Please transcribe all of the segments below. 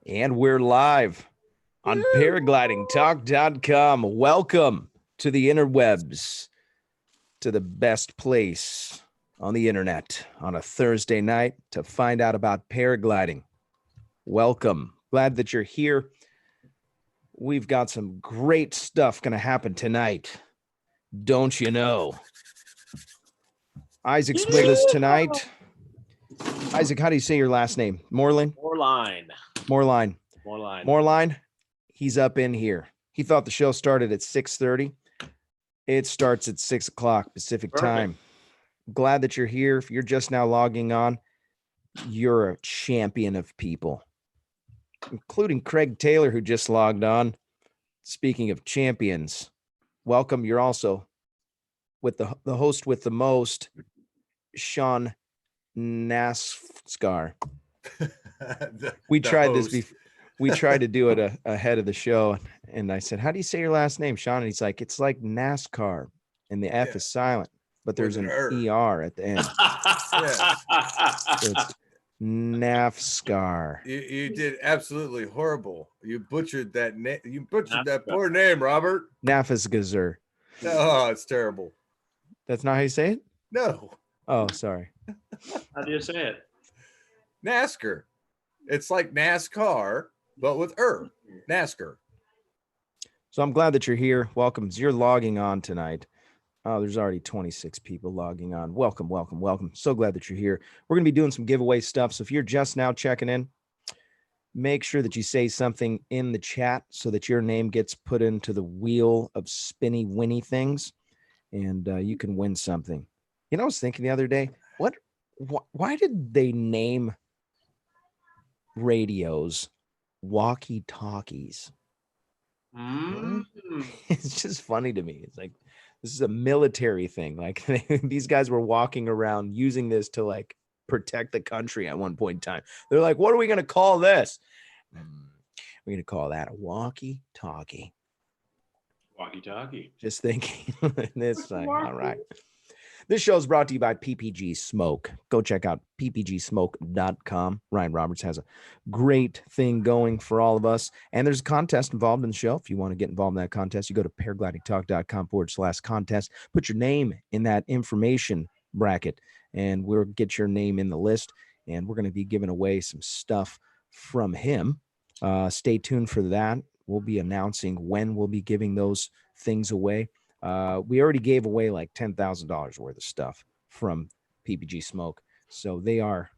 And we're live on paraglidingtalk.com. Welcome to the interwebs, to the best place on the internet on a Thursday night to find out about paragliding. Welcome. Glad that you're here. We've got some great stuff going to happen tonight. Don't you know? Isaac's with us tonight. Isaac, how do you say your last name? Moerlein? Moerlein. He's up in here. He thought the show started at 6:30. It starts at 6 o'clock Pacific time. Glad that you're here. If you're just now logging on, you're a champion of people, including Craig Taylor, who just logged on. Speaking of champions, welcome. You're also with the host with the most, Sean NASCAR. We tried this before. We tried to do it ahead of the show, and I said, "How do you say your last name, Sean?" And he's like, "It's like NASCAR, and the F is silent, but there's an ER at the end." So it's NASCAR. You did absolutely horrible. You butchered that name. You butchered that poor name, Robert. NAFSGAZER. Oh, it's terrible. That's not how you say it? No. Oh, sorry. How do you say it? NASCAR. It's like NASCAR, but with NASCAR. So I'm glad that you're here. Welcome. You're logging on tonight. Oh, there's already 26 people logging on. Welcome, welcome, welcome. So glad that you're here. We're going to be doing some giveaway stuff. So if you're just now checking in, make sure that you say something in the chat so that your name gets put into the wheel of spinny winny things, and you can win something. You know, I was thinking the other day, why did they name radios walkie-talkies? It's just funny to me. It's like, this is a military thing. Like these guys were walking around using this to like protect the country at one point in time. They're like, what are we going to call this? We're going to call that a walkie-talkie. Walkie-talkie. Just thinking this thing. All right. This show is brought to you by PPG Smoke. Go check out ppgsmoke.com. Ryan Roberts has a great thing going for all of us. And there's a contest involved in the show. If you want to get involved in that contest, you go to paraglidingtalk.com/contest. Put your name in that information bracket, and we'll get your name in the list. And we're going to be giving away some stuff from him. Stay tuned for that. We'll be announcing when we'll be giving those things away. We already gave away like $10,000 worth of stuff from PPG Smoke. So they are,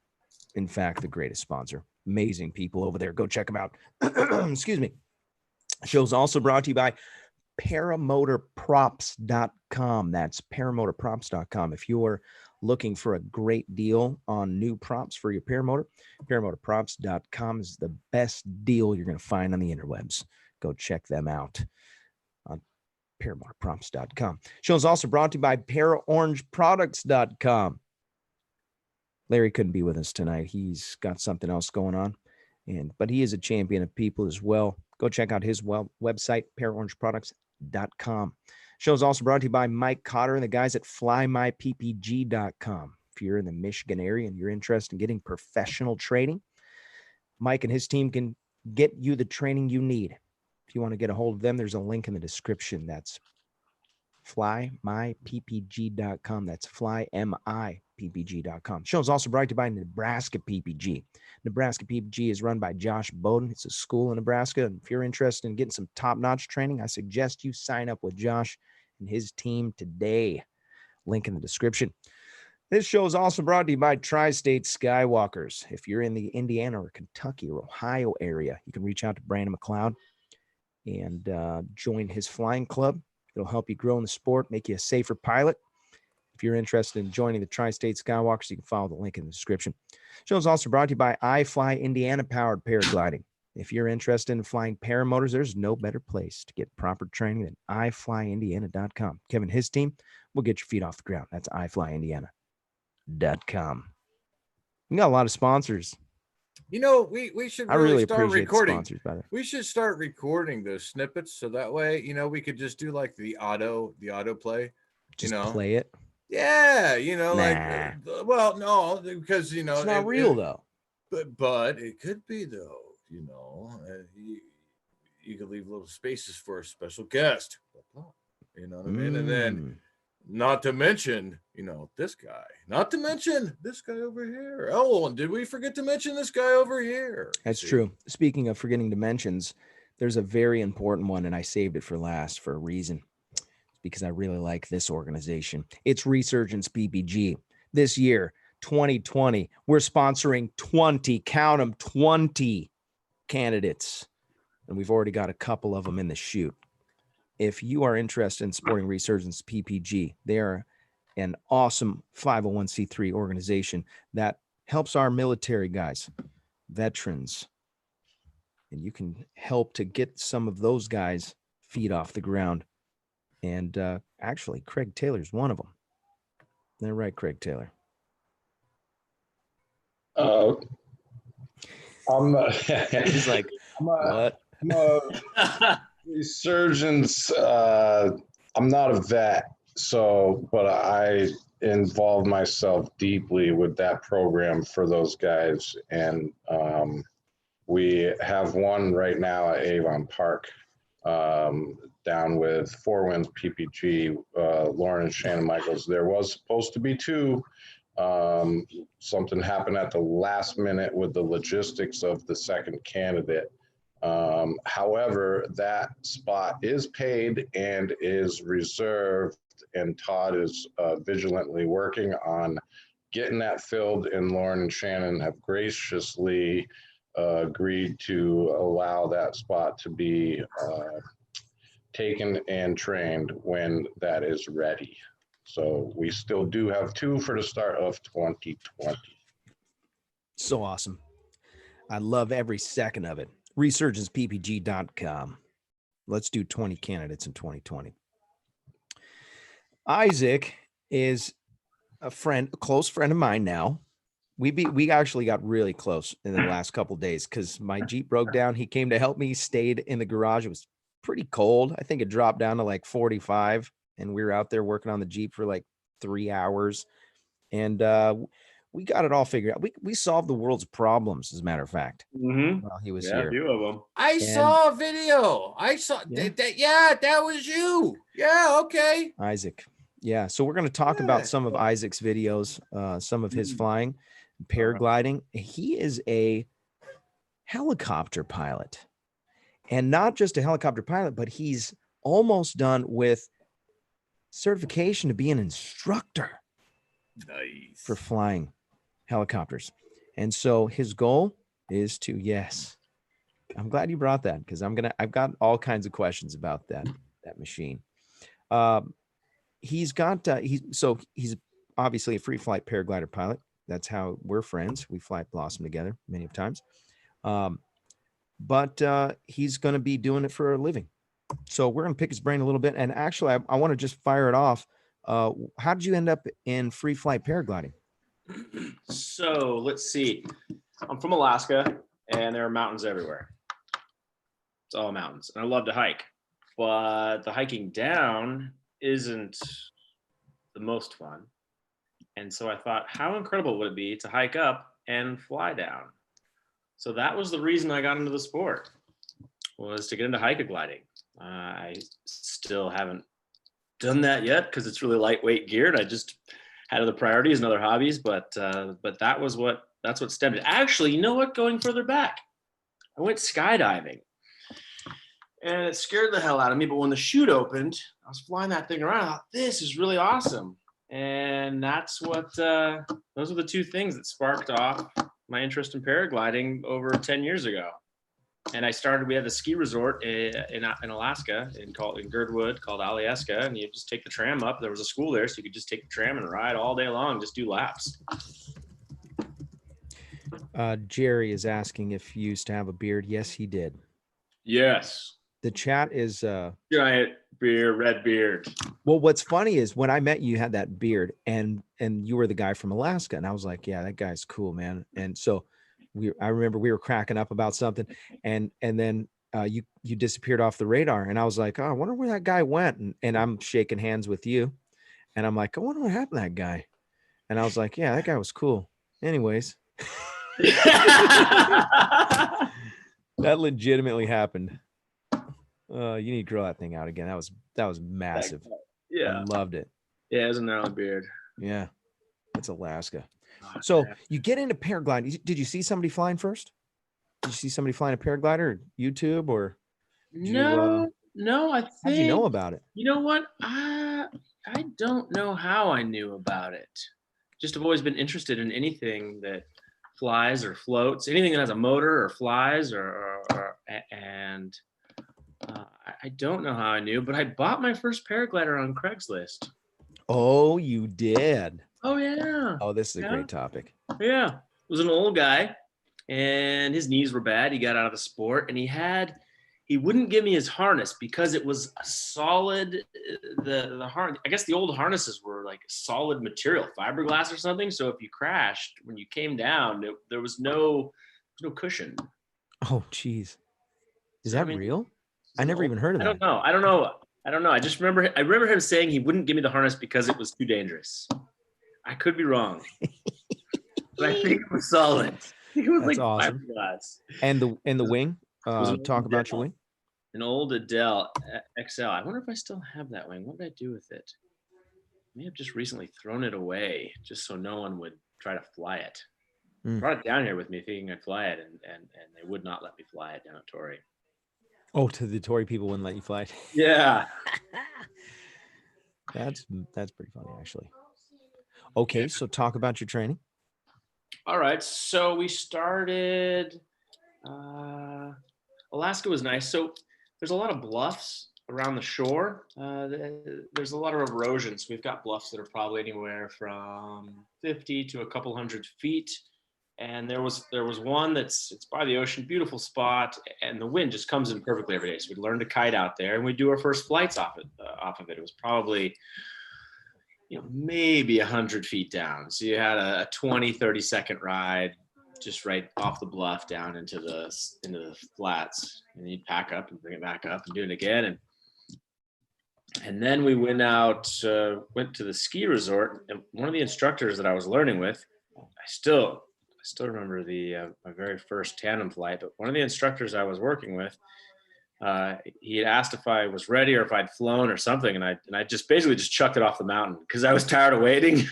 in fact, the greatest sponsor. Amazing people over there. Go check them out. Excuse me. The show's also brought to you by paramotorprops.com. That's paramotorprops.com. If you're looking for a great deal on new props for your paramotor, paramotorprops.com is the best deal you're going to find on the interwebs. Go check them out on paramotorprops.com. Show is also brought to you by paraorangeproducts.com. Larry couldn't be with us tonight. He's got something else going on, but he is a champion of people as well. Go check out his website, paraorangeproducts.com. Show is also brought to you by Mike Cotter and the guys at flymyppg.com. If you're in the Michigan area and you're interested in getting professional training, Mike and his team can get you the training you need. If you want to get a hold of them, there's a link in the description. That's flymyppg.com. That's flymyppg.com. Show is also brought to you by Nebraska PPG. Nebraska PPG is run by Josh Bowden. It's a school in Nebraska. And if you're interested in getting some top-notch training, I suggest you sign up with Josh and his team today. Link in the description. This show is also brought to you by Tri-State Skywalkers. If you're in the Indiana or Kentucky or Ohio area, you can reach out to Brandon McCloud and join his flying club. It'll help you grow in the sport, make you a safer pilot. If you're interested in joining the Tri-State Skywalkers, you can follow the link in the description. The show is also brought to you by iFly Indiana-powered paragliding. If you're interested in flying paramotors, there's no better place to get proper training than iFlyIndiana.com. Kevin and his team will get your feet off the ground. That's iFlyIndiana.com. We got a lot of sponsors. You know, we should really start appreciate recording. Sponsors, by the way. We should start recording those snippets so that way, you know, we could just do like the auto play. Just play it. Yeah, you know, Nah. like, well, no, because you know It's not real though. But it could be though. you know, you could leave little spaces for a special guest. You know what I mean? And then, not to mention, you know, this guy. Not to mention this guy over here. Oh, and did we forget to mention this guy over here? That's true. Speaking of forgetting dimensions, there's a very important one, and I saved it for last for a reason. It's because I really like this organization. It's Resurgence PPG. This year, 2020, we're sponsoring 20, count them, 20 candidates. And we've already got a couple of them in the chute. If you are interested in supporting Resurgence PPG, they are an awesome 501c3 organization that helps our military guys, veterans, and you can help to get some of those guys' feet off the ground. And actually, Craig Taylor's one of them. They're right, Craig Taylor. He's like, what? I'm a Resurgence. I'm not a vet, but I involved myself deeply with that program for those guys, and we have one right now at Avon Park, down with Four Winds PPG, Lauren and Shannon Michiels. There was supposed to be two. Something happened at the last minute with the logistics of the second candidate. However, that spot is paid and is reserved, and Todd is vigilantly working on getting that filled, and Lauren and Shannon have graciously agreed to allow that spot to be taken and trained when that is ready. So we still do have two for the start of 2020. So awesome. I love every second of it. ResurgencePPG.com. Let's do 20 candidates in 2020. Isaac is a close friend of mine now. We actually got really close in the last couple of days because my Jeep broke down. He came to help me, stayed in the garage. It was pretty cold. I think it dropped down to like 45, and we were out there working on the Jeep for like 3 hours. And we got it all figured out. We solved the world's problems, as a matter of fact. While he was here. A few of them. I saw a video. I saw that. That was you. Yeah. Okay. Isaac. Yeah. So we're going to talk about some of Isaac's videos, some of his flying, paragliding. He is a helicopter pilot, and not just a helicopter pilot, but he's almost done with certification to be an instructor. Nice. For flying helicopters. And so his goal is to, yes, I'm glad you brought that, because I've got all kinds of questions about that machine. He's obviously a free flight paraglider pilot. That's how we're friends. We fly Blossom together many times. But he's going to be doing it for a living. So we're going to pick his brain a little bit. And actually, I want to just fire it off. How did you end up in free flight paragliding? So let's see. I'm from Alaska, and there are mountains everywhere. It's all mountains, and I love to hike, but the hiking down isn't the most fun. And so I thought, how incredible would it be to hike up and fly down? So that was the reason I got into the sport, was to get into hike-a-gliding. I still haven't done that yet because it's really lightweight geared. I just had other priorities and other hobbies, but that's what stemmed it. Actually, you know what? Going further back, I went skydiving, and it scared the hell out of me. But when the chute opened, I was flying that thing around. I thought, this is really awesome, and that's what those are the two things that sparked off my interest in paragliding over 10 years ago. And we had a ski resort in Alaska in Girdwood called Alyeska, and you just take the tram up. There was a school there, so you could just take the tram and ride all day long, just do laps. Jerry is asking if you used to have a beard. Yes, he did. Yes. The chat is giant red beard. Well, what's funny is when I met you, you had that beard, and you were the guy from Alaska, and I was like, yeah, that guy's cool, man. And so I remember we were cracking up about something, and then you disappeared off the radar, and I was like, oh, I wonder where that guy went. And I'm shaking hands with you, and I'm like, I wonder what happened to that guy. And I was like, yeah, that guy was cool. Anyways. That legitimately happened. You need to grow that thing out again. That was massive. Yeah. I loved it. Yeah, it was a gnarly beard. Yeah. That's Alaska. Oh, So man. you get into paragliding. Did you see somebody flying first? Did you see somebody flying a paraglider or YouTube or No, I how'd you know think, about it? you know what? I don't know how I knew about it. Just have always been interested in anything that flies or floats, anything that has a motor or flies and I don't know how I knew, but I bought my first paraglider on Craigslist. Oh, you did. Oh yeah. Oh, this is a Yeah. great topic. Yeah. It was an old guy and his knees were bad. He got out of the sport and he wouldn't give me his harness because it was a solid, the harness, I guess the old harnesses were like solid material, fiberglass or something. So if you crashed, when you came down, there was no cushion. Oh, geez. Is So, that real? I never even heard of that. I don't know. I remember him saying he wouldn't give me the harness because it was too dangerous. I could be wrong, but I think it was solid. It was That's like awesome. fiberglass. And the wing. was an Talk old about your Adele. wing. An old Adele XL. I wonder if I still have that wing. What did I do with it? I may have just recently thrown it away just so no one would try to fly it. Brought it down here with me thinking I'd fly it, and they would not let me fly it down at Torrey. Oh, to the Tory people wouldn't let you fly it. Yeah. That's pretty funny, actually. Okay, so talk about your training. All right. So we started. Alaska was nice. So there's a lot of bluffs around the shore. There's a lot of erosion. So we've got bluffs that are probably anywhere from 50 to a couple hundred feet. And there was one it's by the ocean, beautiful spot, and the wind just comes in perfectly every day. So we learned to kite out there, and we do our first flights off of it. It was probably, maybe 100 feet down. So you had a 20, 30-second ride just right off the bluff down into the flats, and you'd pack up and bring it back up and do it again. And then we went to the ski resort, and one of the instructors that I was learning with, I still remember my very first tandem flight, but one of the instructors I was working with, he had asked if I was ready or if I'd flown or something, and I just basically just chucked it off the mountain because I was tired of waiting.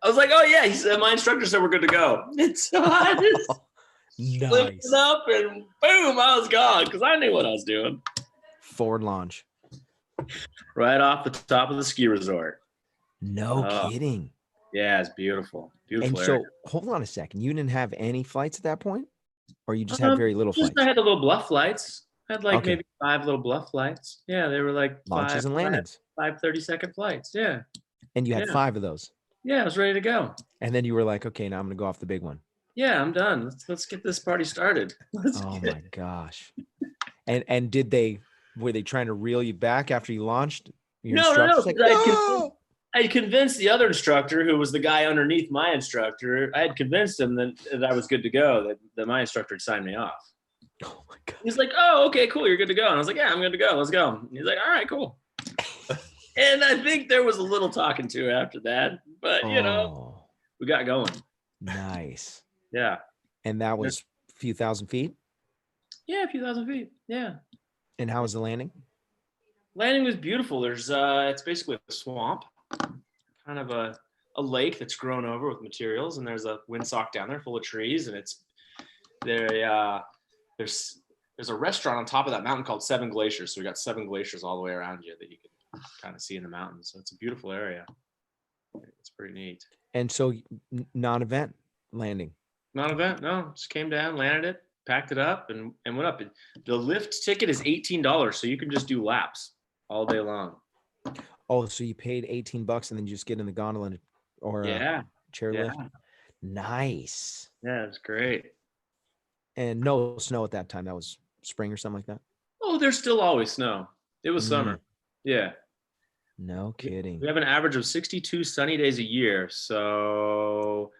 I was like, "Oh yeah," he said, "My instructor said we're good to go." And so I just flipped it up, and boom, I was gone because I knew what I was doing. Forward launch, right off the top of the ski resort. No kidding. Yeah, it's beautiful. Beautiful. And so, hold on a second. You didn't have any flights at that point, or you just had very little flights? I had the little bluff flights. I had maybe 5 little bluff flights. Yeah, they were like launches and landings. 5 30-second flights. Yeah. And you had 5 of those. Yeah, I was ready to go. And then you were like, okay, now I'm gonna go off the big one. Yeah, I'm done. Let's get this party started. My gosh. And were they trying to reel you back after you launched? No. I convinced the other instructor, who was the guy underneath my instructor. I had convinced him that I was good to go, that my instructor had signed me off. Oh my God. He's like, "Oh, okay, cool. You're good to go." And I was like, "Yeah, I'm good to go. Let's go." And he's like, "All right, cool." And I think there was a little talking to after that, but we got going. Nice. Yeah. And that was a few thousand feet? Yeah, a few thousand feet. Yeah. And how was the landing? Landing was beautiful. There's it's basically a swamp, kind of a lake that's grown over with materials, and there's a windsock down there full of trees, and there's a restaurant on top of that mountain called Seven Glaciers. So we got 7 glaciers all the way around you that you can kind of see in the mountains. So it's a beautiful area. It's pretty neat. And so non-event landing? Non-event, no. Just came down, landed it, packed it up, and went up. The lift ticket is $18, so you can just do laps all day long. Oh, so you paid $18 and then you just get in the gondola or chairlift? Nice. Yeah, it's great. And no snow at that time. That was spring or something like that? Oh, there's still always snow. It was summer. Yeah. No kidding. We have an average of 62 sunny days a year. So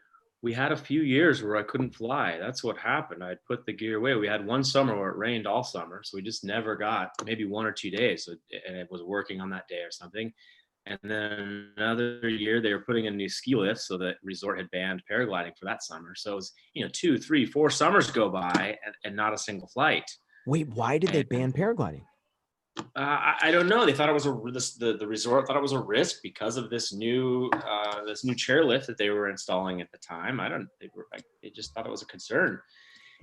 we had a few years where I couldn't fly. That's what happened. I'd put the gear away. We had one summer where it rained all summer. So we just never got maybe 1 or 2 days. And it was working on that day or something. And then another year they were putting in new ski lifts, so the resort had banned paragliding for that summer. So it was, 2, 3, 4 summers go by and not a single flight. Wait, why did they ban paragliding? I don't know. They thought it was the resort thought it was a risk because of this new chairlift that they were installing at the time. They just thought it was a concern.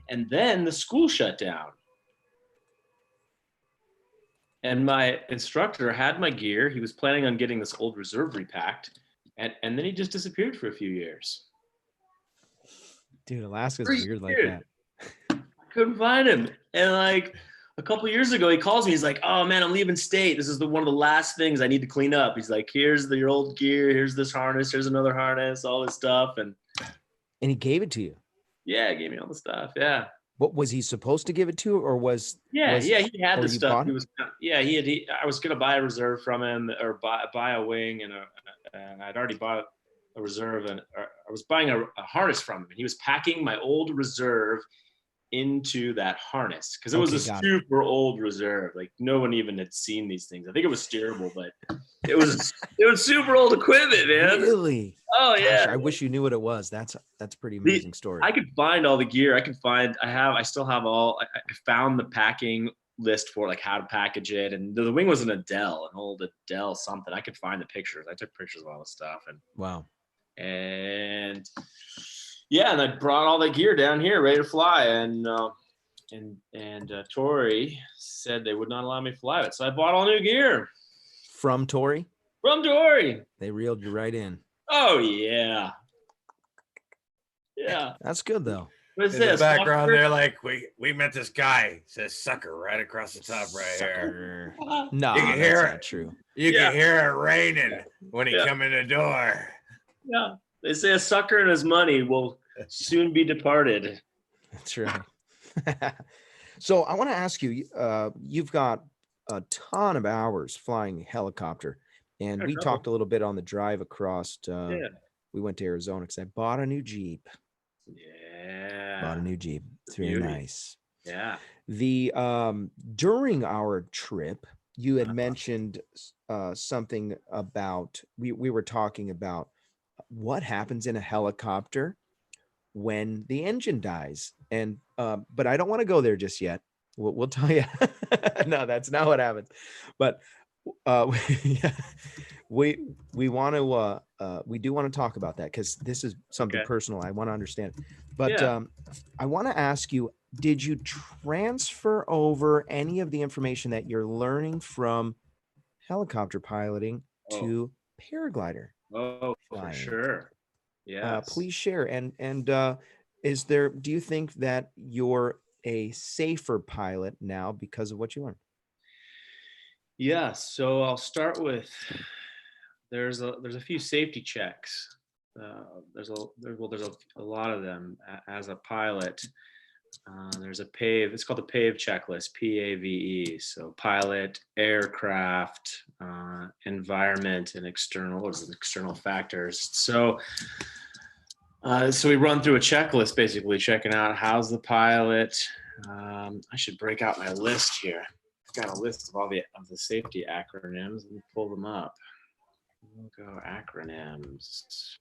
And then the school shut down. And my instructor had my gear. He was planning on getting this old reserve repacked, and then he just disappeared for a few years. Dude, Alaska's weird like that. I couldn't find him. And like a couple of years ago, he calls me. He's like, "Oh man, I'm leaving state. This is one of the last things I need to clean up." He's like, "Here's your old gear. Here's this harness. Here's another harness. All this stuff." And he gave it to you. Yeah, he gave me all the stuff. Yeah. What was he supposed to give it to, or was? He had the stuff. I was gonna buy a reserve from him, or buy a wing, and I'd already bought a reserve, and I was buying a harness from him. And he was packing my old reserve into that harness because it was a super old reserve. Like no one even had seen these things. I think it was steerable, but it was super old equipment, man. Really? Oh yeah. Gosh, I wish you knew what it was. That's a pretty amazing story. I could find all the gear. I still have all. I found the packing list for like how to package it, and the wing was an old Adele something. I could find the pictures. I took pictures of all the stuff, and wow. And yeah, and I brought all the gear down here ready to fly, and Tori said they would not allow me to fly it, so I bought all new gear from Tori. They reeled you right in. Oh yeah, yeah. That's good though. What's in this? The background, they're like, we met this guy. It says "sucker" right across the top right here. No, you can hear it. Not true. You can hear it raining when he come in the door. Yeah, they say a sucker and his money will soon be departed. That's right. So I want to ask you, you've got a ton of hours flying helicopter, and we talked a little bit on the drive across. We went to Arizona because I bought a new Jeep. Yeah. Bought a new Jeep. It's very nice. Yeah. The during our trip, you had mentioned something about we were talking about what happens in a helicopter when the engine dies, and but I don't want to go there just yet. We'll tell you. No, that's not what happens. But we want to we do want to talk about that because this is something personal. I want to understand. But I want to ask you, did you transfer over any of the information that you're learning from helicopter piloting to paraglider? Oh, for sure. Yeah. Please share. And is there, do you think that you're a safer pilot now because of what you learned? Yeah. So I'll start with, there's a few safety checks. There's a lot of them as a pilot. There's a PAVE, it's called the PAVE checklist, PAVE. So pilot, aircraft, environment, and external factors. So we run through a checklist, basically checking out how's the pilot. I should break out my list here. I've got a list of all the safety acronyms. Let me pull them up. We'll go acronyms.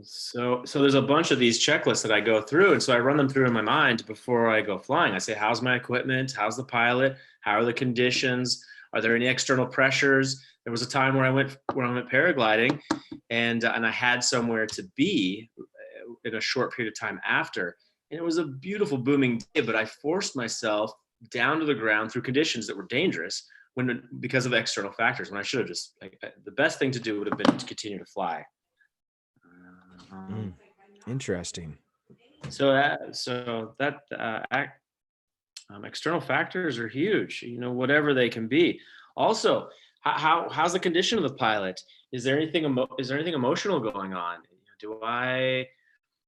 So there's a bunch of these checklists that I go through, and so I run them through in my mind before I go flying. I say, how's my equipment? How's the pilot? How are the conditions? Are there any external pressures? There was a time where I went paragliding, and I had somewhere to be in a short period of time after, and it was a beautiful booming day, but I forced myself down to the ground through conditions that were dangerous because of external factors, when I should have just, the best thing to do would have been to continue to fly. Interesting. So external factors are huge, whatever they can be. Also, how's the condition of the pilot? Is there anything emotional going on?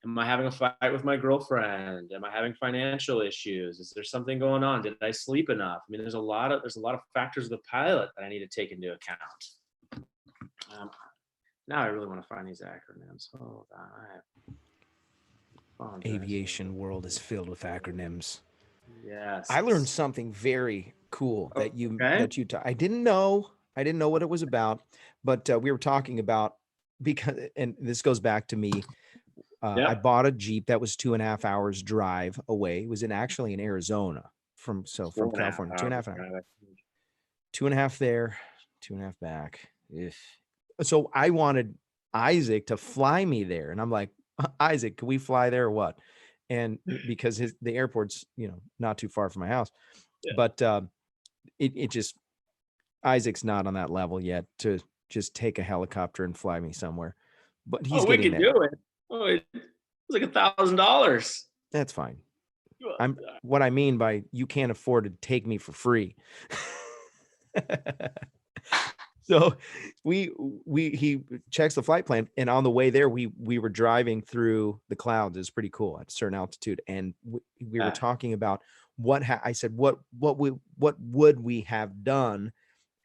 Am I having a fight with my girlfriend? Am I having financial issues? Is there something going on? Did I sleep enough? I mean, there's a lot of factors of the pilot that I need to take into account. Now I really want to find these acronyms. Hold on. Aviation world is filled with acronyms. Yes. I learned something very cool that you I didn't know I didn't know what it was about, but we were talking about because, and this goes back to me. I bought a Jeep that was 2.5 hours drive away. It was actually in Arizona from California, 2.5 hours, 2.5 there, 2.5 back. Ugh. So I wanted Isaac to fly me there. And I'm like, Isaac, can we fly there or what? And because the airport's, not too far from my house, but it just, Isaac's not on that level yet to just take a helicopter and fly me somewhere, but he's we getting could there. do it. It was like $1,000. That's fine. What I mean by you can't afford to take me for free. So he checks the flight plan, and on the way there, we were driving through the clouds. It's pretty cool at a certain altitude, and we were talking about I said, what would we have done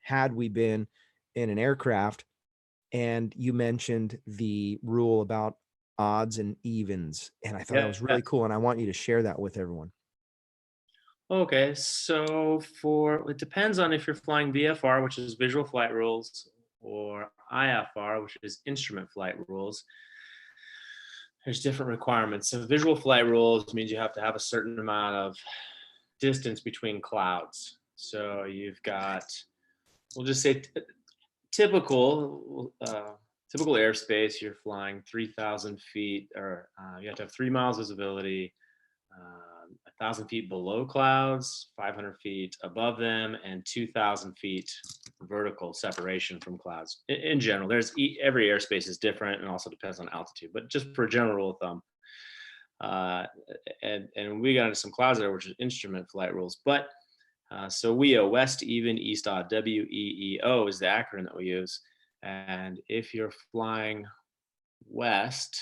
had we been in an aircraft? And you mentioned the rule about odds and evens, and I thought that was really cool, and I want you to share that with everyone. Okay, so it depends on if you're flying VFR, which is visual flight rules, or IFR, which is instrument flight rules. There's different requirements. So visual flight rules means you have to have a certain amount of distance between clouds. So you've got, we'll just say typical airspace, you're flying 3,000 feet, or you have to have 3 miles visibility, 1,000 feet below clouds, 500 feet above them, and 2,000 feet vertical separation from clouds. In general, every airspace is different and also depends on altitude, but just for a general rule of thumb. And we got into some clouds there, which is instrument flight rules. But so WEO, west, even, east, odd, WEEO is the acronym that we use. And if you're flying west,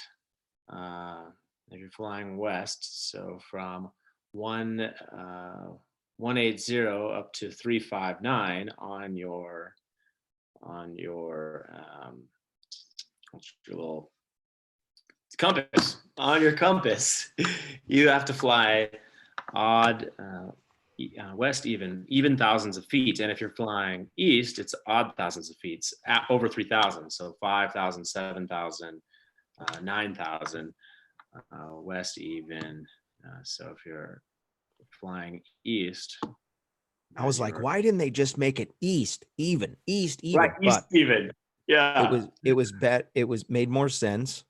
so from 180 up to 359 on your what's your little compass, on your compass, you have to fly odd, west, even thousands of feet. And if you're flying east, it's odd thousands of feet, at over 3,000. So 5,000, 7,000, 9,000, west, even. So if you're flying east, I was like, why didn't they just make it east, even? Right, east, even. Yeah. It was made more sense.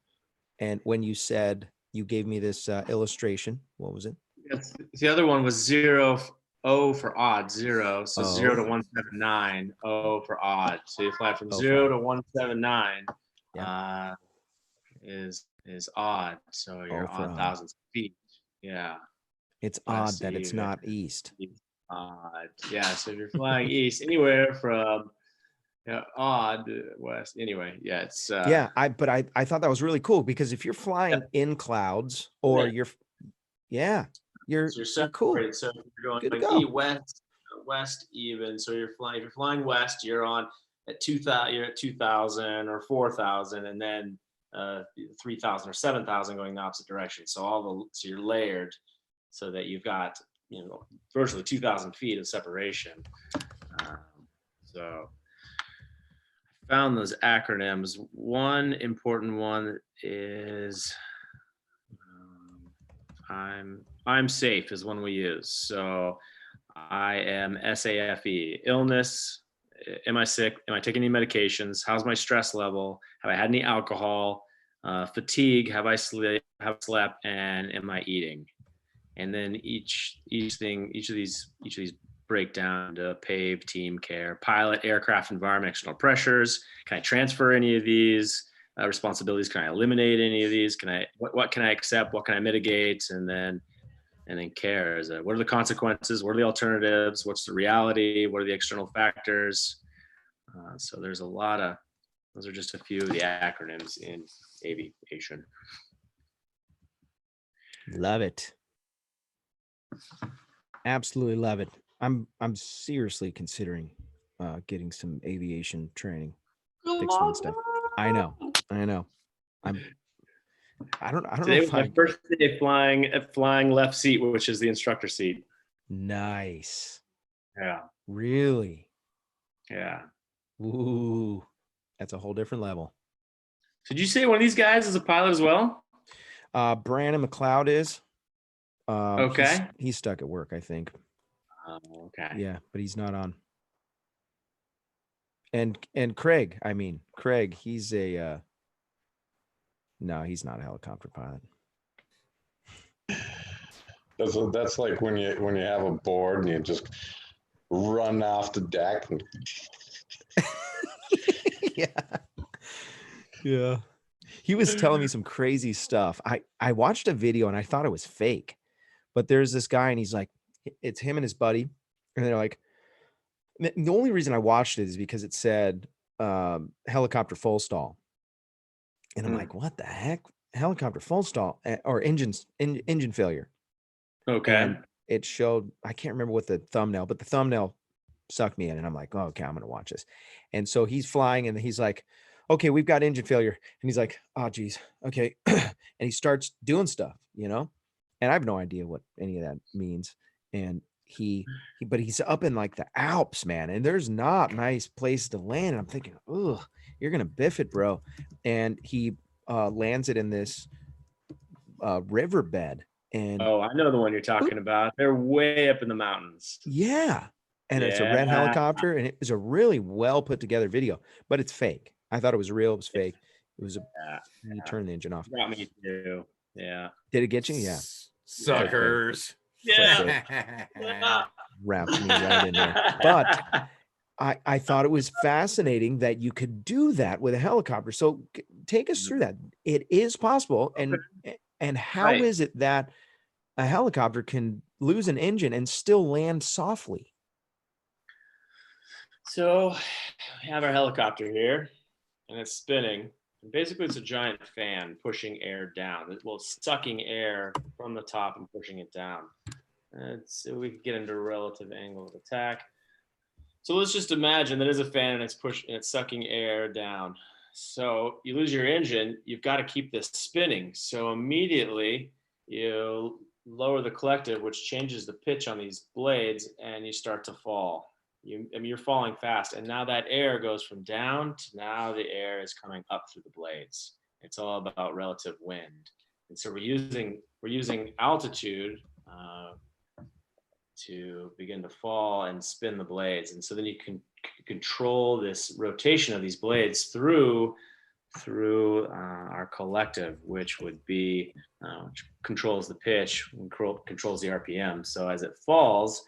And when you said, you gave me this illustration, what was it? Yes, the other one was 0 for odd, 0. So 0 to 179, O for odd. So you fly from 0 to 179 is odd. So you're odd thousands of feet. Yeah. It's odd that it's not east. Odd. Yeah. So if you're flying east, anywhere from odd west. Anyway, yeah, it's I thought that was really cool, because if you're flying in clouds, or you're cool. So if you're going west even. So if you're flying west, you're on at 2,000, you're at 2,000 or 4,000, and then 3,000 or 7,000 going the opposite direction. So you're layered, so that you've got virtually 2,000 feet of separation. So I found those acronyms. One important one is I'm safe is one we use. So I am SAFE, illness. Am I sick? Am I taking any medications? How's my stress level? Have I had any alcohol? Fatigue? Have I slept? And am I eating? And then each of these break down to PAVE, team care, pilot, aircraft environment, external pressures. Can I transfer any of these responsibilities? Can I eliminate any of these? What can I accept? What can I mitigate? And then care is what are the consequences? What are the alternatives? What's the reality? What are the external factors? So there's a lot of, those are just a few of the acronyms in aviation. Love it. Absolutely love it. I'm seriously considering getting some aviation training. Fixed wing stuff. I know. I don't Today know was my first day flying left seat, which is the instructor seat. Nice. Yeah. Really? Yeah. Ooh, that's a whole different level. So did you say one of these guys is a pilot as well? Brandon McCloud is. Okay. He's stuck at work, I think. Oh, okay. Yeah, but he's not on. And Craig, Craig, he's a no, he's not a helicopter pilot. That's like when you have a board and you just run off the deck. And... Yeah. He was telling me some crazy stuff. I watched a video and I thought it was fake, but there's this guy and he's like, it's him and his buddy, and they're like, the only reason I watched it is because it said helicopter full stall, and I'm like, what the heck, helicopter full stall or engine failure. Okay. And it showed, I can't remember what the thumbnail, but the thumbnail sucked me in, and I'm like, oh, okay, I'm gonna watch this. And so he's flying and he's like, okay, we've got engine failure. And he's like, oh geez, okay. And he starts doing stuff, and I have no idea what any of that means. And but he's up in like the Alps, man, and there's not nice place to land. And I'm thinking, oh, you're gonna biff it, bro. And he lands it in this riverbed. And I know the one you're talking about. They're way up in the mountains. Yeah. And it's a red helicopter, and it was a really well put together video, but it's fake. I thought it was real. It was fake. It was you turn the engine off. Got me too. Yeah. Did it get you? Yeah. Suckers. Yeah. Wrapped me right in there. But I thought it was fascinating that you could do that with a helicopter. So take us through that. It is possible. And how is it that a helicopter can lose an engine and still land softly? So we have our helicopter here, and it's spinning. And basically, it's a giant fan pushing air down. Well, sucking air from the top and pushing it down. And so we can get into relative angle of attack. So let's just imagine that is a fan and it's sucking air down. So you lose your engine, you've got to keep this spinning. So immediately you lower the collective, which changes the pitch on these blades, and you start to fall. You're falling fast, and now that air goes from down to now the air is coming up through the blades. It's all about relative wind, and so we're using altitude to begin to fall and spin the blades, and so then you can control this rotation of these blades through our collective, which would be which controls the pitch, controls the RPM. So as it falls,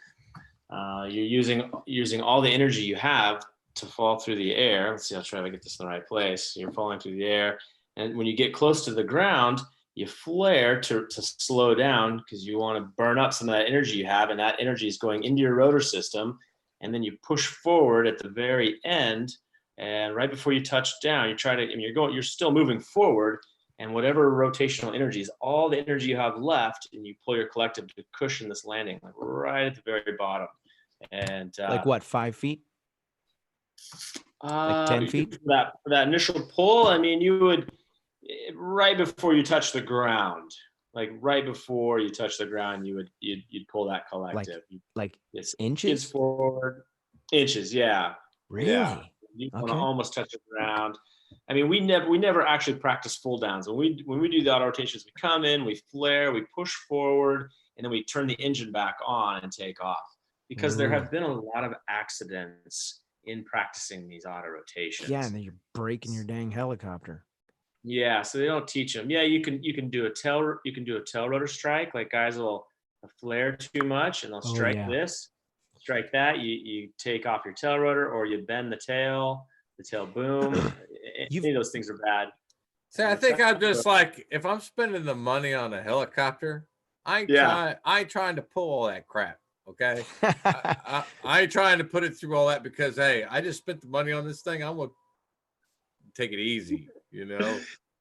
you're using all the energy you have to fall through the air. Let's see, I'll try to get this in the right place. You're falling through the air, and when you get close to the ground, you flare to slow down because you want to burn up some of that energy you have, and that energy is going into your rotor system. And then you push forward at the very end, and right before you touch down, you try to, you're still moving forward, and whatever rotational energy is all the energy you have left, and you pull your collective to cushion this landing, like right at the very bottom. And like what, 5 feet? Like 10 feet? For that initial pull, you would, right before you touch the ground, you'd pull that collective. Like it's inches? Forward. Inches, yeah. Really? Yeah. You want to almost touch the ground. We never actually practice full downs. When we do the auto rotations, we come in, we flare, we push forward, and then we turn the engine back on and take off. Because there have been a lot of accidents in practicing these auto rotations. Yeah, and then you're breaking your dang helicopter. Yeah, so they don't teach them. Yeah, you can do a tail rotor strike. Like guys will flare too much and they'll strike strike that. You take off your tail rotor, or you bend the tail boom. Any of those things are bad. See, I think I'm just like, if I'm spending the money on a helicopter, I ain't trying to pull all that crap. Okay, I ain't trying to put it through all that because hey, I just spent the money on this thing. I'm gonna take it easy.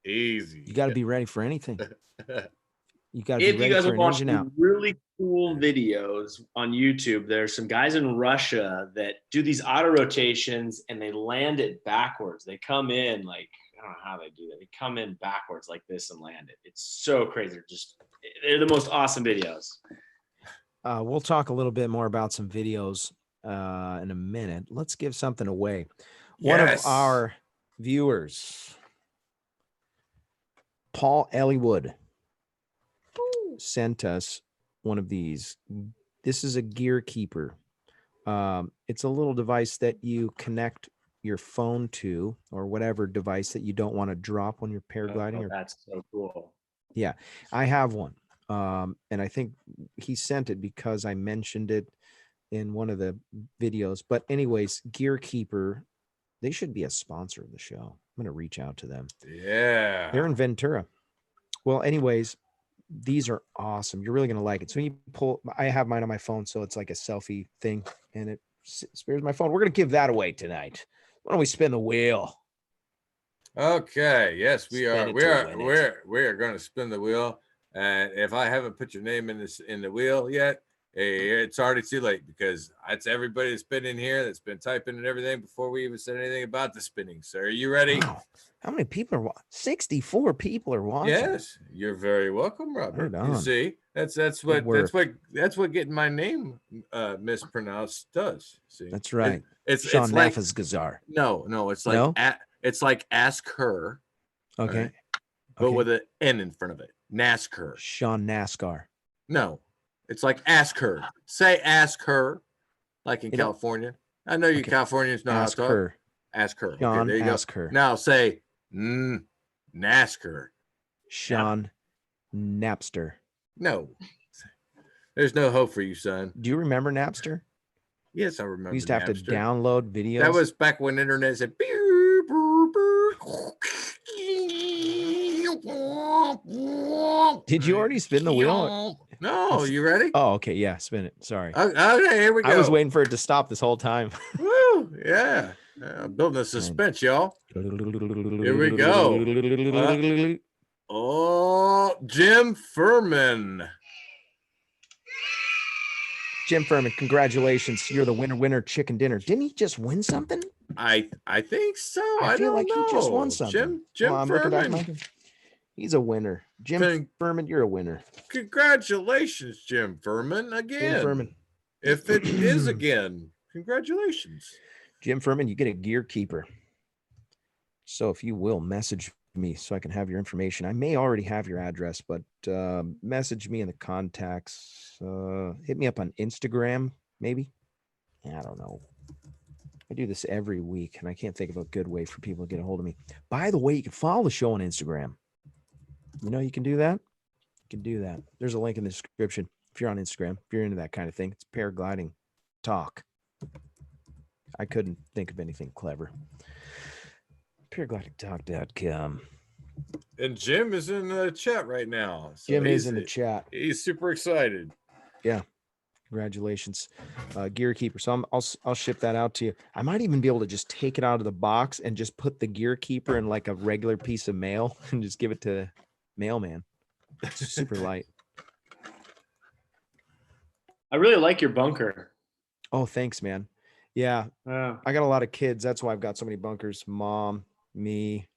Easy. You got to be ready for anything. You got to if be ready you guys for are an engine out. watching really cool videos on YouTube, there's some guys in Russia that do these auto rotations and they land it backwards. They come in like, I don't know how they do that. They come in backwards like this and land it. It's so crazy. They're the most awesome videos. We'll talk a little bit more about some videos in a minute. Let's give something away. One of Yes. our viewers, Paul Ellwood, sent us one of these. This is a gear keeper. It's a little device that you connect your phone to, or whatever device that you don't want to drop when you're paragliding. Oh, that's so cool. Yeah, I have one. And I think he sent it because I mentioned it in one of the videos. But anyways, Gear Keeper, they should be a sponsor of the show. I'm going to reach out to them. Yeah. They're in Ventura. Well, anyways, these are awesome. You're really going to like it. So you pull, I have mine on my phone, so it's like a selfie thing, and it spares my phone. We're going to give that away tonight. Why don't we spin the wheel? Okay. Yes, we Spin are. it We to are. win it. We are going to spin the wheel. And if I haven't put your name in the wheel yet, it's already too late, because it's everybody that's been in here that's been typing and everything before we even said anything about the spinning. So are you ready? Wow. How many people are 64 people are watching? Yes, you're very welcome, Robert. Right You on. see, that's Good work. what getting my name mispronounced does. See, That's right. It's Sean like Nafazgazar. no, it's like No? it's like ask her, Okay. right, but with an N in front of it. NASCAR. Sean NASCAR. No, it's like ask her. Say ask her, like in California. I know you okay. Californians know Ask how to talk. her. Ask her. Sean, okay, there you ask go. her. Now say NASCAR. Sean Napster. No. There's no hope for you, son. Do you remember Napster? Yes, I remember. We used to have to Napster. download videos. That was back when internet said. Did you already spin the wheel? No, you ready? Oh, okay. Yeah, spin it. Sorry. Okay, here we go. I was waiting for it to stop this whole time. Woo, yeah. Building a suspense, y'all. Here we go. Oh, Jim Furman. Jim Furman, congratulations. You're the winner chicken dinner. Didn't he just win something? I think so. I feel don't like know. he just won something. Jim I'm looking back at Furman. He's a winner. Jim Furman, you're a winner. Congratulations, Jim Furman. Again. Jim Furman. If it is again, congratulations. Jim Furman, you get a gear keeper. So if you will message me so I can have your information. I may already have your address, but message me in the contacts. Hit me up on Instagram, maybe. I don't know. I do this every week, and I can't think of a good way for people to get a hold of me. By the way, you can follow the show on Instagram. You know, you can do that. You can do that. There's a link in the description if you're on Instagram, if you're into that kind of thing. It's Paragliding Talk. I couldn't think of anything clever. Paraglidingtalk.com. And Jim is in the chat right now. So Jim is in the chat. He's super excited. Yeah. Congratulations, Gear Keeper. So I'll ship that out to you. I might even be able to just take it out of the box and just put the Gear Keeper in like a regular piece of mail and just give it to mailman. It's super light. I really like your bunker. Oh, thanks, man. Yeah. I got a lot of kids. That's why I've got so many bunkers. Mom, me,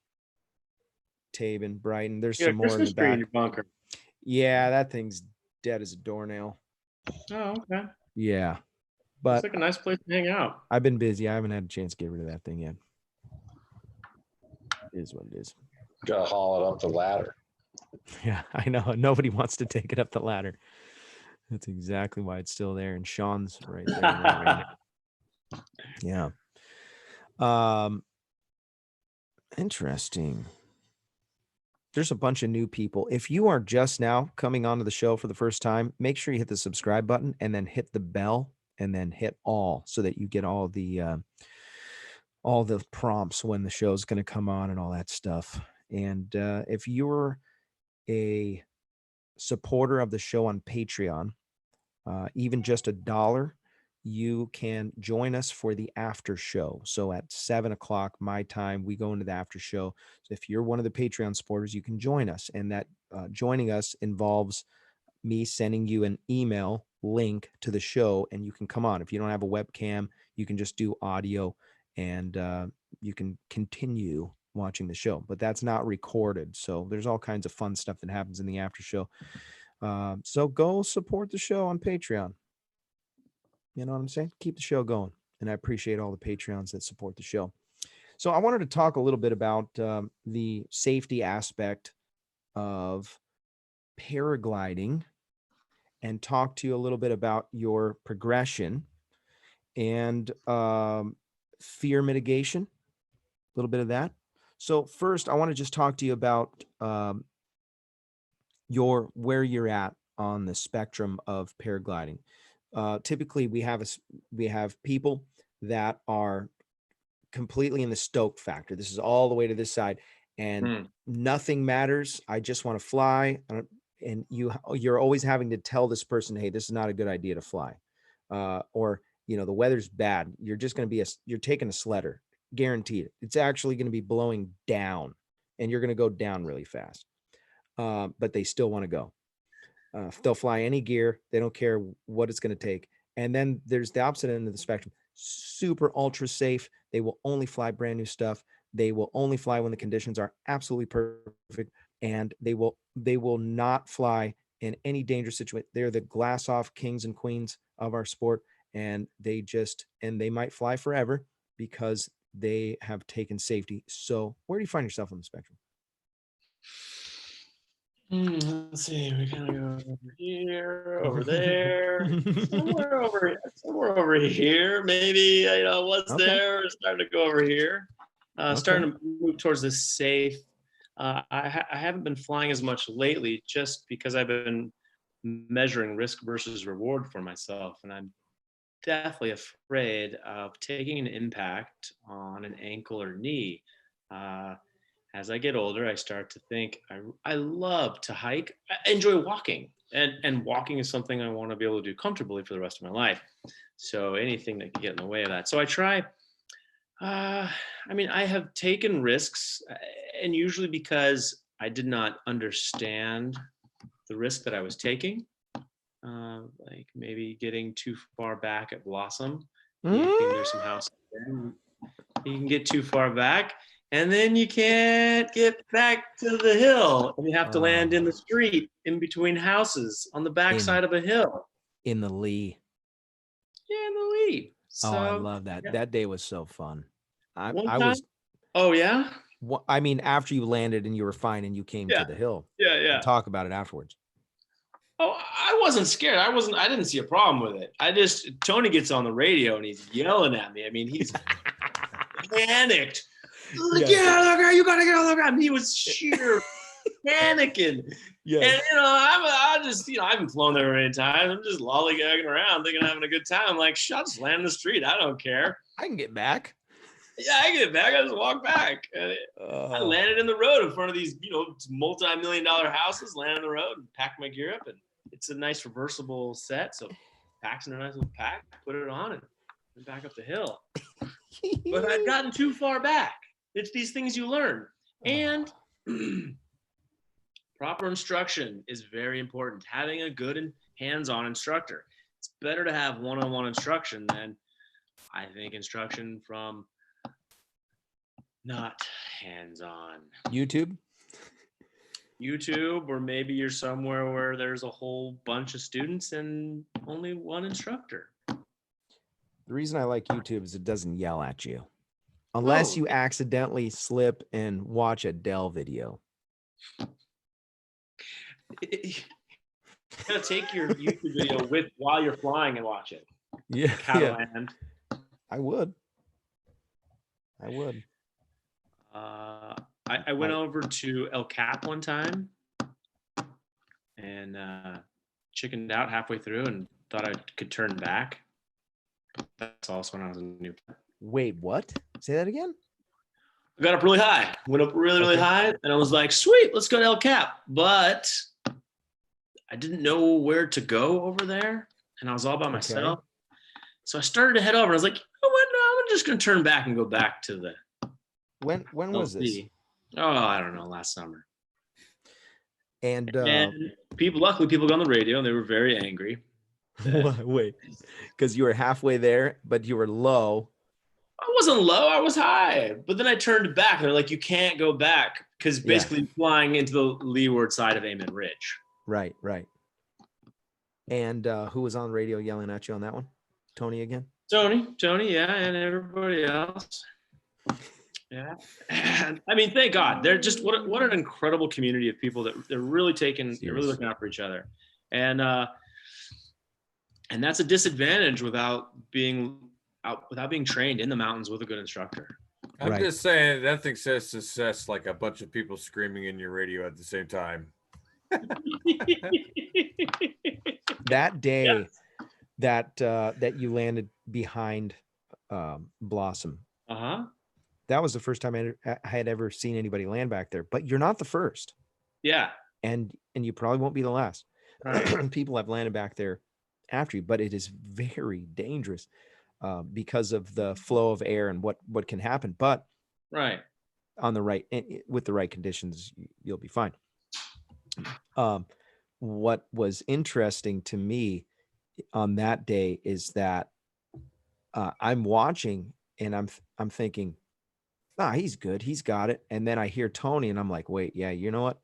Tabin, Brighton. There's some more in the back. In your bunker. Yeah, that thing's dead as a doornail. Oh, okay. Yeah. But it's like a nice place to hang out. I've been busy. I haven't had a chance to get rid of that thing yet. It is what it is. Gotta haul it up the ladder. Yeah, I know. Nobody wants to take it up the ladder. That's exactly why it's still there. And Sean's right there. Yeah. Interesting. There's a bunch of new people. If you are just now coming onto the show for the first time, make sure you hit the subscribe button and then hit the bell and then hit all so that you get all the prompts when the show's going to come on and all that stuff. And if you're a supporter of the show on Patreon, even just $1, you can join us for the after show. So at 7:00 my time, we go into the after show. So if you're one of the Patreon supporters, you can join us. And that joining us involves me sending you an email link to the show, and you can come on. If you don't have a webcam, you can just do audio, and you can continue watching the show. But that's not recorded. So there's all kinds of fun stuff that happens in the after show. So go support the show on Patreon. You know what I'm saying? Keep the show going. And I appreciate all the Patreons that support the show. So I wanted to talk a little bit about the safety aspect of paragliding and talk to you a little bit about your progression and fear mitigation, a little bit of that. So first, I want to just talk to you about where you're at on the spectrum of paragliding. Typically, we have people that are completely in the stoke factor. This is all the way to this side, and nothing matters. I just want to fly. And you're always having to tell this person, hey, this is not a good idea to fly, or the weather's bad. You're just going to you're taking a sledder, guaranteed. It's actually going to be blowing down, and you're going to go down really fast. But they still want to go. They'll fly any gear. They don't care what it's going to take. And then there's the opposite end of the spectrum. Super ultra safe. They will only fly brand new stuff. They will only fly when the conditions are absolutely perfect. And they will not fly in any dangerous situation. They're the glass off kings and queens of our sport. And they might fly forever because they have taken safety. So where do you find yourself on the spectrum? Let's see. We kind of go over here, over there, somewhere over here. Maybe what's Okay. there is starting to go over here. Okay. Starting to move towards the safe. I haven't been flying as much lately, just because I've been measuring risk versus reward for myself, and I'm definitely afraid of taking an impact on an ankle or knee. As I get older, I start to think I love to hike. I enjoy walking, and walking is something I want to be able to do comfortably for the rest of my life. So anything that can get in the way of that. So I try. I have taken risks, and usually because I did not understand the risk that I was taking, like maybe getting too far back at Blossom. There's some houses there. You can get too far back, and then you can't get back to the hill, and you have to land in the street in between houses on the backside of a hill. In the lee. Yeah, in the lee. So, I love that. Yeah. That day was so fun. I was. Oh yeah. I mean, after you landed and you were fine and you came to the hill. Yeah. We'll talk about it afterwards. Oh, I wasn't scared. I didn't see a problem with it. Tony gets on the radio and he's yelling at me. I mean, he's panicked. Like, get out of the ground. You got to get out of the ground. He was sheer panicking. Yeah. And, I haven't flown there many times. I'm just lollygagging around thinking I'm having a good time. I'm like, just land in the street. I don't care. I can get back. Yeah, I can get back. I just walk back. I landed in the road in front of these, multi-million-dollar houses, landed in the road and packed my gear up. And it's a nice reversible set. So packs in a nice little pack, put it on and went back up the hill. But I'd gotten too far back. It's these things you learn. And proper instruction is very important. Having a good and hands-on instructor. It's better to have one-on-one instruction than, I think, instruction from not hands-on. YouTube, or maybe you're somewhere where there's a whole bunch of students and only one instructor. The reason I like YouTube is it doesn't yell at you. Unless you accidentally slip and watch a Dell video. You gotta take your YouTube video while you're flying and watch it. Yeah. Cataland. I would. I went over to El Cap one time and chickened out halfway through and thought I could turn back. That's also when I was in New. Wait, what? Say that again? I got up really high. Went up really high, and I was like, sweet, let's go to El Cap. But I didn't know where to go over there, and I was all by myself. So I started to head over, and I was like, you know what? No, I'm just going to turn back and go back to the... When was this? Oh, I don't know, last summer. And luckily people got on the radio, and they were very angry. Wait, because you were halfway there, but you were low. I wasn't low, I was high. But then I turned back. They're like, you can't go back, because basically flying into the leeward side of Amen Ridge. Right. And who was on the radio yelling at you on that one? Tony again? Tony, yeah, and everybody else. Yeah. And, I mean, thank God. They're just what an incredible community of people that they're really looking out for each other. And that's a disadvantage without being trained in the mountains with a good instructor. I'm just saying that thing says success like a bunch of people screaming in your radio at the same time. That day that you landed behind Blossom. That was the first time I had ever seen anybody land back there. But you're not the first. Yeah. And you probably won't be the last. Right. People have landed back there after you, but it is very dangerous because of the flow of air and what can happen. But right on the right, with the right conditions, you'll be fine. What was interesting to me on that day is that I'm watching and I'm thinking, he's good, he's got it. And then I hear Tony and I'm like, wait, yeah, you know what?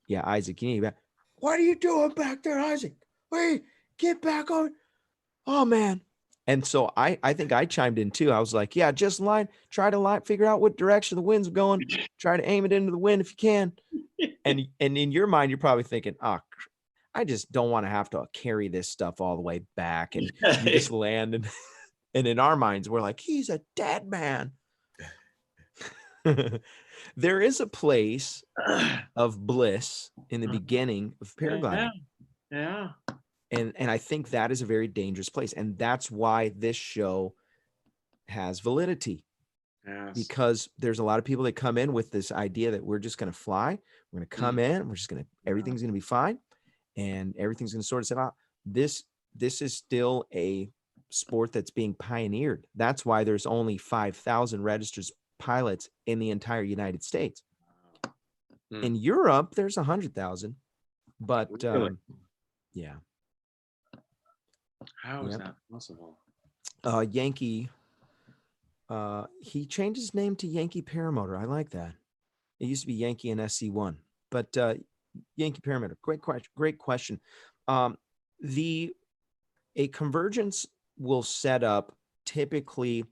Yeah, Isaac, you need to be back. What are you doing back there, Isaac? Wait, get back on. Oh man. And so I think I chimed in too. I was like, yeah, just try to figure out what direction the wind's going. Try to aim it into the wind if you can. And in your mind, you're probably thinking, I just don't want to have to carry this stuff all the way back and you just land. And in our minds, we're like, he's a dead man. There is a place of bliss in the beginning of paragliding. Yeah. And I think that is a very dangerous place. And that's why this show has validity. Yes. Because there's a lot of people that come in with this idea that we're just going to fly. We're going to come in. We're just going to, everything's going to be fine. And everything's going to sort itself out. This is still a sport that's being pioneered. That's why there's only 5,000 registered pilots in the entire United States. In Europe, there's 100,000. But yeah. How is that possible? Yankee, he changed his name to Yankee Paramotor. I like that. It used to be Yankee and SC1, but Yankee Paramotor. Great question. A convergence will set up typically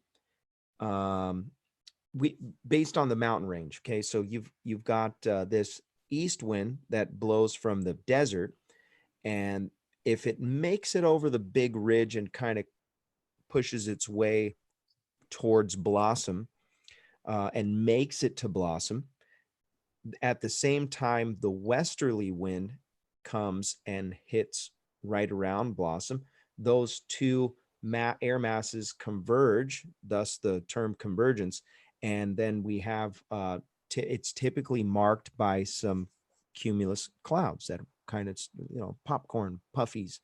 based on the mountain range. Okay, so you've got this east wind that blows from the desert, and if it makes it over the big ridge and kind of pushes its way towards Blossom and makes it to Blossom, at the same time, the westerly wind comes and hits right around Blossom. Those two air masses converge, thus the term convergence. And then we have, it's typically marked by some cumulus clouds that kind of, popcorn puffies.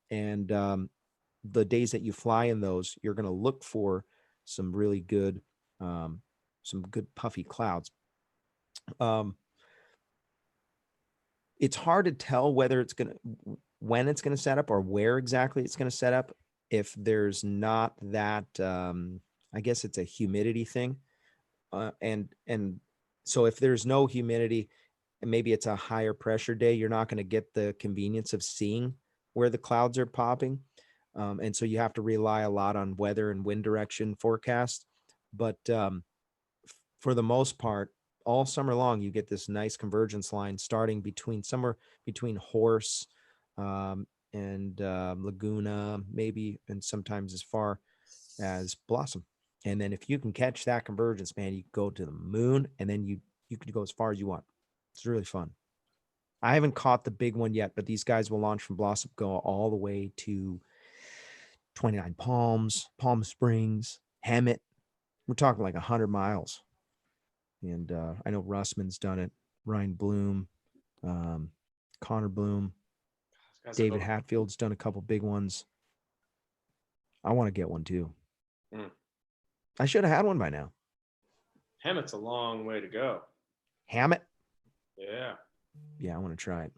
And the days that you fly in those, you're going to look for some really good, puffy clouds. It's hard to tell when it's going to set up or where exactly it's going to set up. If there's not that, I guess it's a humidity thing. And so if there's no humidity and maybe it's a higher pressure day, you're not going to get the convenience of seeing where the clouds are popping. And so you have to rely a lot on weather and wind direction forecast. But for the most part, all summer long, you get this nice convergence line starting somewhere between Horse and Laguna, maybe, and sometimes as far as Blossom. And then if you can catch that convergence, man, you go to the moon, and then you can go as far as you want. It's really fun. I haven't caught the big one yet, but these guys will launch from Blossom, go all the way to 29 Palms, Palm Springs, Hemet. We're talking like 100 miles. And I know Russman's done it. Ryan Bloom, Connor Bloom, David Hatfield's done a couple big ones. I want to get one too. I should have had one by now. Hemet's a long way to go. Hammett? Yeah. Yeah, I want to try it.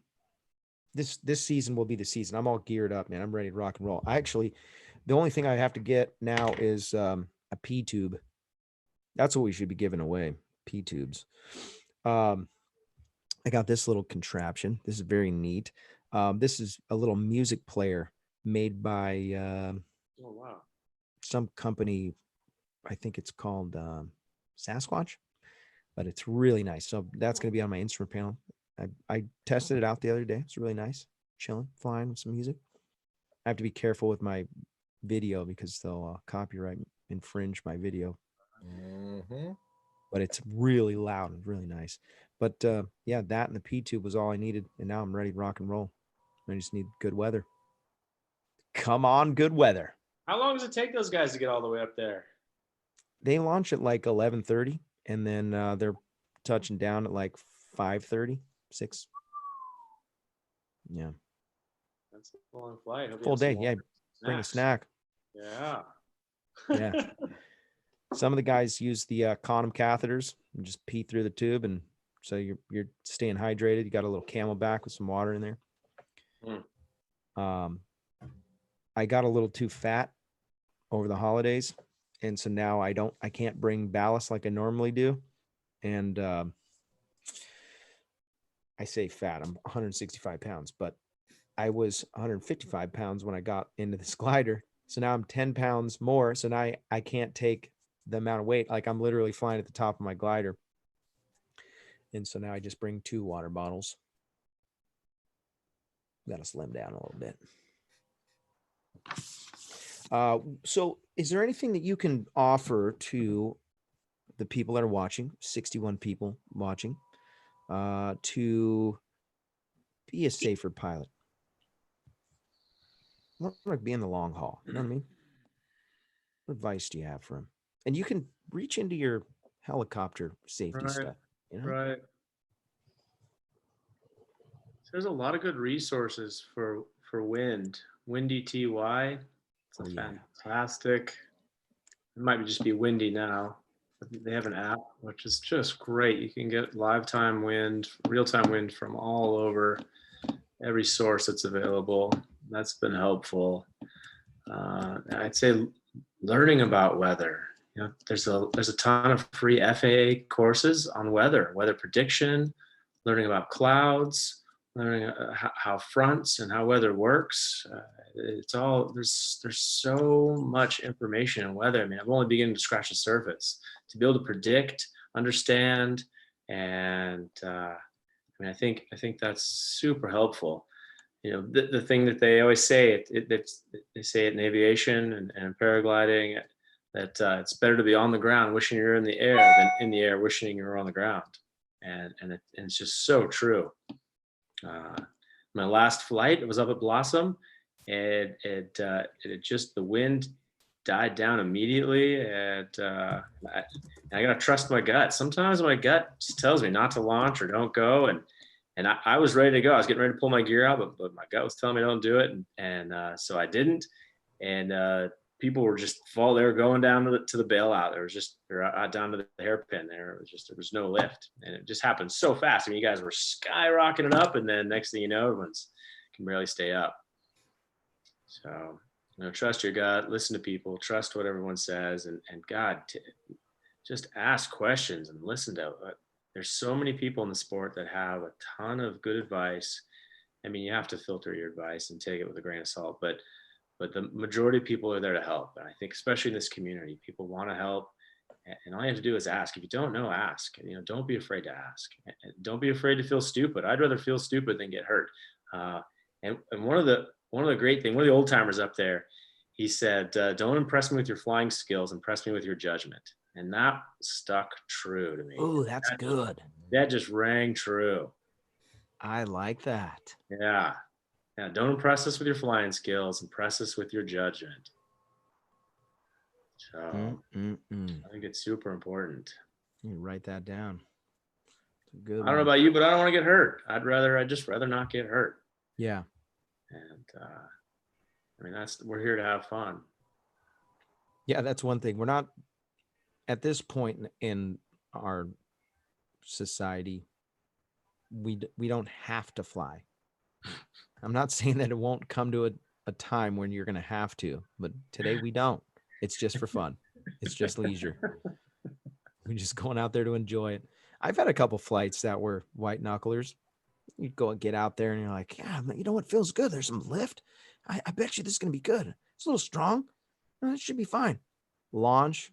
This season will be the season. I'm all geared up, man. I'm ready to rock and roll. The only thing I have to get now is a P tube. That's what we should be giving away. P tubes. I got this little contraption. This is very neat. This is a little music player made by some company. I think it's called Sasquatch, but it's really nice. So that's going to be on my Instagram panel. I tested it out the other day. It's really nice, chilling, flying with some music. I have to be careful with my video because they'll copyright infringe my video. Mm-hmm. But it's really loud and really nice. But yeah, that and the P-tube was all I needed. And now I'm ready to rock and roll. I just need good weather. Come on, good weather. How long does it take those guys to get all the way up there? They launch at like 11:30, and then they're touching down at like 5:30, 6. Yeah. That's a long flight. Hope you Full have some day. Yeah. water, Bring a snacks. snack. Yeah. Yeah. Some of the guys use the condom catheters and just pee through the tube, and so you're staying hydrated. You got a little Camelback with some water in there. I got a little too fat over the holidays, and so now I can't bring ballast like I normally do. And I say fat, I'm 165 pounds, but I was 155 pounds when I got into this glider. So now I'm 10 pounds more. So now I can't take the amount of weight. Like I'm literally flying at the top of my glider. And so now I just bring 2 water bottles. Got to slim down a little bit. So is there anything that you can offer to the people that are watching, 61 people watching, to be a safer pilot? More like be in the long haul. You know what I mean? What advice do you have for them? And you can reach into your helicopter safety Right. stuff. You know? Right. There's a lot of good resources for wind. Windy TY. It's Oh, yeah. fantastic. It might just be windy now. But they have an app which is just great. You can get live time wind, real time wind from all over, every source that's available. That's been helpful. I'd say learning about weather. You know, there's a ton of free FAA courses on weather prediction, learning about clouds, learning how fronts and how weather works. It's all there's so much information in weather. I mean, I'm only beginning to scratch the surface to be able to predict, understand, and I mean, I think that's super helpful. You know, the thing that they always say, they say it in aviation and paragliding, that it's better to be on the ground wishing you're in the air than in the air wishing you're on the ground. And it's just so true. My last flight, it was up at Blossom, and it just, the wind died down immediately. And I got to trust my gut. Sometimes my gut just tells me not to launch or don't go. And I was ready to go. I was getting ready to pull my gear out, but my gut was telling me don't do it. And so I didn't. And people were just they were going down to the bailout. They're down to the hairpin there. There was no lift. And it just happened so fast. I mean, you guys were skyrocketing up, and then next thing you know, everyone's can barely stay up. So, you know, trust your gut, listen to people, trust what everyone says, and God, just ask questions and listen to there's so many people in the sport that have a ton of good advice. I mean, you have to filter your advice and take it with a grain of salt, but the majority of people are there to help. And I think especially in this community, people want to help. And all you have to do is ask. If you don't know, ask. You know, don't be afraid to ask. And don't be afraid to feel stupid. I'd rather feel stupid than get hurt. And one of the great things, one of the old timers up there, he said, don't impress me with your flying skills, impress me with your judgment. And that stuck true to me. Oh, that's good. That just rang true. I like that. Yeah. Yeah. Don't impress us with your flying skills, impress us with your judgment. So I think it's super important. You write that down. Good. I don't know about you, but I don't want to get hurt. I'd just rather not get hurt. Yeah. And I mean, we're here to have fun. Yeah, that's one thing. We're not at this point in our society. We don't have to fly. I'm not saying that it won't come to a time when you're going to have to, but today we don't. It's just for fun. It's just leisure. We're just going out there to enjoy it. I've had a couple flights that were white knucklers. You go and get out there and you're like, yeah, you know what feels good? There's some lift. I bet you this is going to be good. It's a little strong. It should be fine. Launch,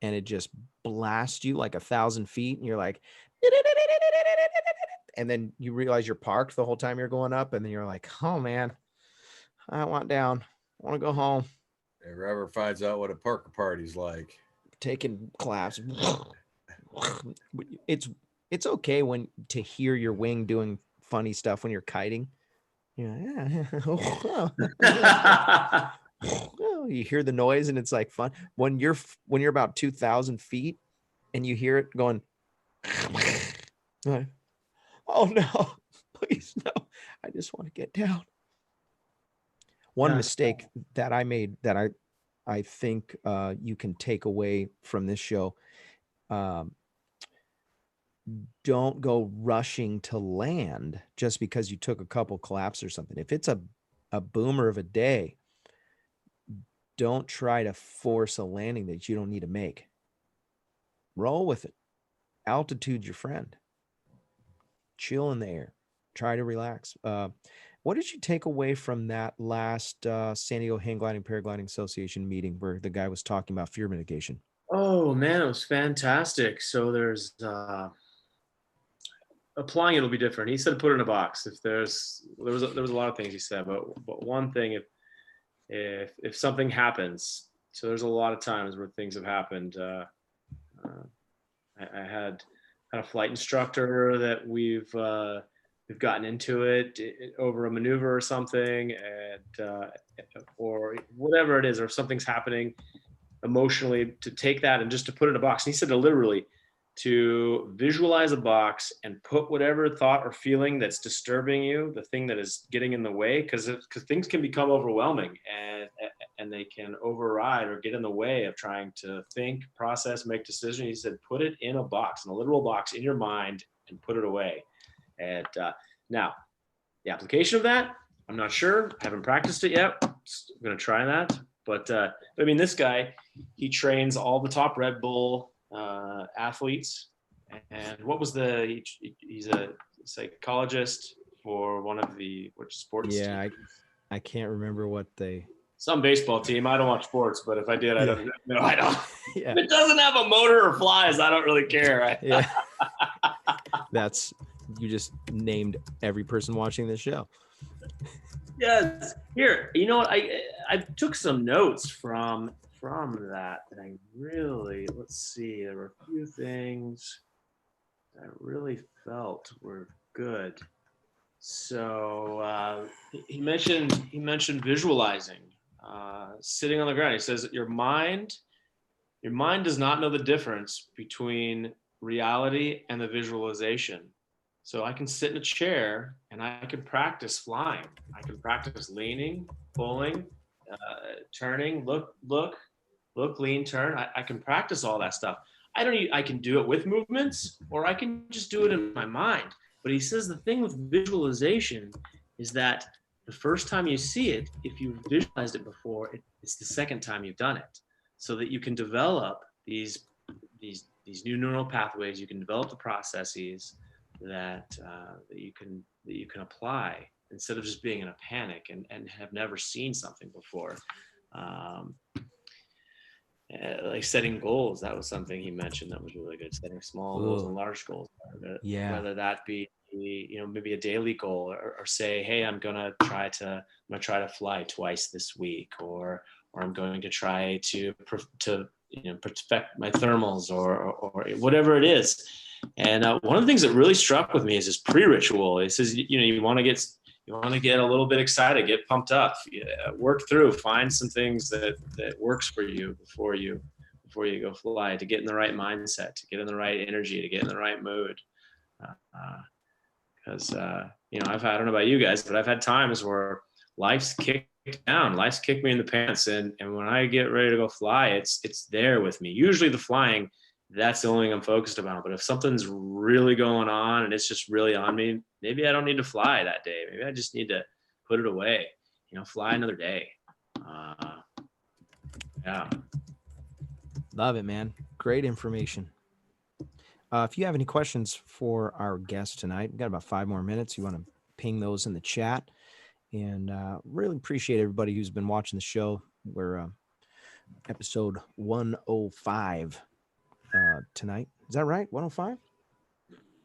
and it just blast you like 1,000 feet, and you're like, and then you realize you're parked the whole time you're going up, and then you're like, oh man, I want down. I want to go home. If ever finds out what a park party's like, Taking claps. It's okay when to hear your wing doing funny stuff when you're kiting. Yeah. You hear the noise and it's like fun. When you're about 2,000 feet and you hear it going, like, oh no, please no. I just want to get down. One mistake that I made that I think you can take away from this show, don't go rushing to land just because you took a couple claps or something. If it's a boomer of a day, don't try to force a landing that you don't need to make. Roll with it. Altitude's your friend. Chill in the air. Try to relax. What did you take away from that last San Diego Hang Gliding Paragliding Association meeting where the guy was talking about fear mitigation? Oh man, it was fantastic. So there's applying it will be different. He said put it in a box. If there was a lot of things he said, but one thing, if something happens, so there's a lot of times where things have happened. I had a flight instructor that we've gotten into it over a maneuver or something, and or whatever it is, or if something's happening emotionally, to take that and just to put it in a box. And he said to literally to visualize a box and put whatever thought or feeling that's disturbing you, the thing that is getting in the way, because things can become overwhelming and they can override or get in the way of trying to think, process, make decisions. He said, put it in a box, in a literal box in your mind, and put it away. And now the application of that, I'm not sure. I haven't practiced it yet. I'm going to try that. But I mean, this guy, he trains all the top Red Bull athletes. And what was he's a psychologist for one of the sports teams. I can't remember what some baseball team. I don't watch sports, but if I did, I don't know. I don't. Yeah. If it doesn't have a motor or flies, I don't really care. Yeah. You just named every person watching this show. Yes. Here, you know what? I took some notes from that I really, let's see, there were a few things I really felt were good. So he mentioned visualizing, sitting on the ground. He says that your mind does not know the difference between reality and the visualization. So I can sit in a chair and I can practice flying. I can practice leaning, pulling, turning, look, lean, turn. I can practice all that stuff. I can do it with movements, or I can just do it in my mind. But he says the thing with visualization is that the first time you see it, if you've visualized it before, it's the second time you've done it, so that you can develop these new neural pathways. You can develop the processes that you can apply instead of just being in a panic and have never seen something before. Like setting goals, that was something he mentioned that was really good. Setting small goals and large goals. Whether that be maybe a daily goal, or say, hey, I'm gonna try to fly twice this week, or I'm going to try to perfect my thermals, or whatever it is. And one of the things that really struck with me is this pre-ritual. It says, you want to get a little bit excited, get pumped up, work through, find some things that works for you before you go fly, to get in the right mindset, to get in the right energy, to get in the right mood. Because I don't know about you guys, but I've had times where life's kicked me in the pants, and when I get ready to go fly, it's there with me. Usually the flying, that's the only thing I'm focused about. But if something's really going on and it's just really on me, maybe I don't need to fly that day. Maybe I just need to put it away, fly another day. Yeah. Love it, man. Great information. If you have any questions for our guest tonight, we've got about 5 more minutes. You want to ping those in the chat. And really appreciate everybody who's been watching the show. We're episode 105. tonight. Is that right? 105?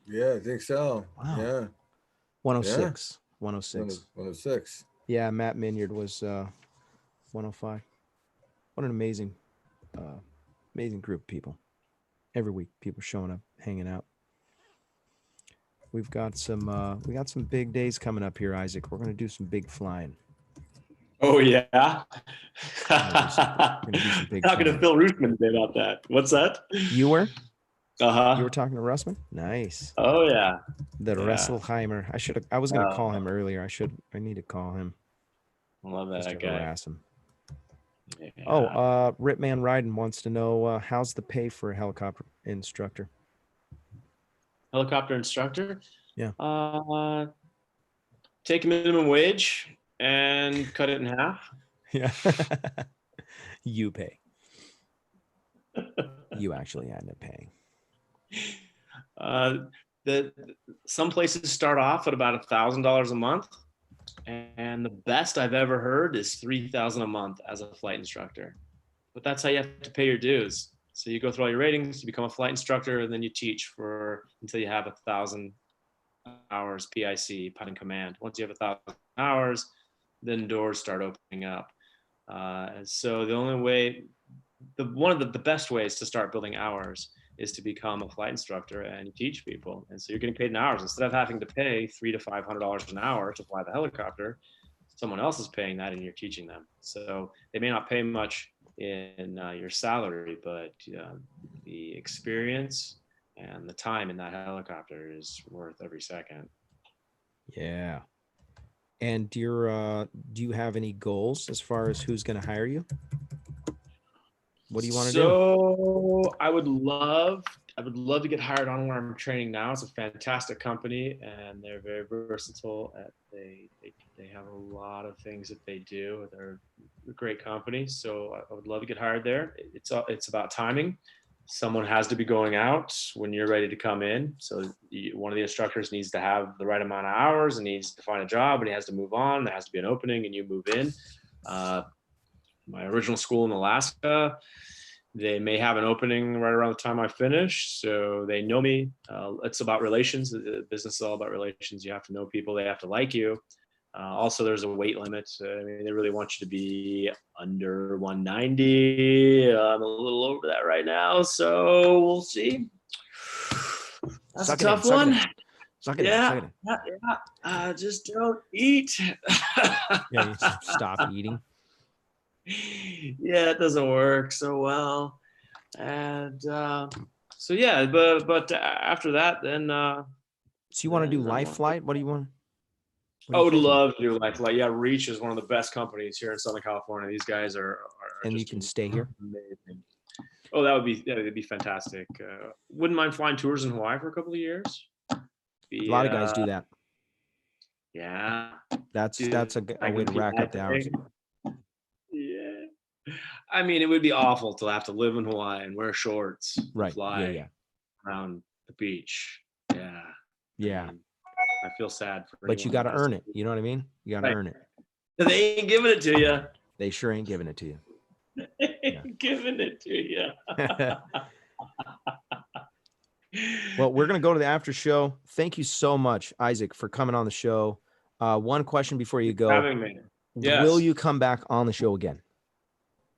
Yeah, I think so. Wow. Yeah. 106. 106. 106. Yeah, Matt Minyard was 105. What an amazing group of people. Every week, people showing up, hanging out. We got some big days coming up here, Isaac. We're gonna do some big flying. Oh yeah. Gonna do some big Talking to flying. Phil Roosman today about that. What's that? You were? Uh-huh. You were talking to Russman? Nice. Oh yeah. The Yeah. Russelheimer. I was gonna call him earlier. I need to call him. I love Just that to guy. harass him. Yeah. Oh, Ripman Ryden wants to know how's the pay for a helicopter instructor? Helicopter instructor? Yeah. Take minimum wage and cut it in half. Yeah. You pay. You actually end up paying. Some places start off at about $1,000 a month, and the best I've ever heard is $3,000 a month as a flight instructor. But that's how you have to pay your dues. So you go through all your ratings, you become a flight instructor, and then you teach until you have 1,000 hours PIC, pilot in command. Once you have 1,000 hours, then doors start opening up. And so the only way, one of the best ways to start building hours is to become a flight instructor and you teach people. And so you're getting paid in hours. Instead of having to pay $300 to $500 an hour to fly the helicopter, someone else is paying that and you're teaching them. So they may not pay much in your salary, but the experience and the time in that helicopter is worth every second. Yeah. And do you have any goals as far as who's going to hire you? What do you want to do? So I would love to get hired on where I'm training now. It's a fantastic company and they're very versatile. They have a lot of things that they do. They're a great company. So I would love to get hired there. It's about timing. Someone has to be going out when you're ready to come in. So one of the instructors needs to have the right amount of hours and needs to find a job and he has to move on. There has to be an opening and you move in. My original school in Alaska, they may have an opening right around the time I finish. So they know me. It's about relations. The business is all about relations. You have to know people. They have to like you. Also, there's a weight limit. I mean, they really want you to be under 190. I'm a little over that right now. So we'll see. That's a tough one. Yeah. Just don't eat. Yeah, you stop eating. Yeah, it doesn't work so well. And so yeah, but after that, then so you want to do life flight? What do you want? I would love to do life flight. Yeah, Reach is one of the best companies here in Southern California. These guys are and you can stay here. Amazing. Oh, that'd be fantastic. Wouldn't mind flying tours in Hawaii for a couple of years. A lot of guys do that. Yeah, that's a way to rack up the hours. Yeah, I mean, it would be awful to have to live in Hawaii and wear shorts, right? Fly around the beach. Yeah, yeah. I mean, I feel sad for. But you got to earn it. You know what I mean? You got to earn it. They ain't giving it to you. They sure ain't giving it to you. Giving it to you. Well, we're going to go to the after show. Thank you so much, Isaac, for coming on the show. One question before you go. Having me. Yes. Will you come back on the show again?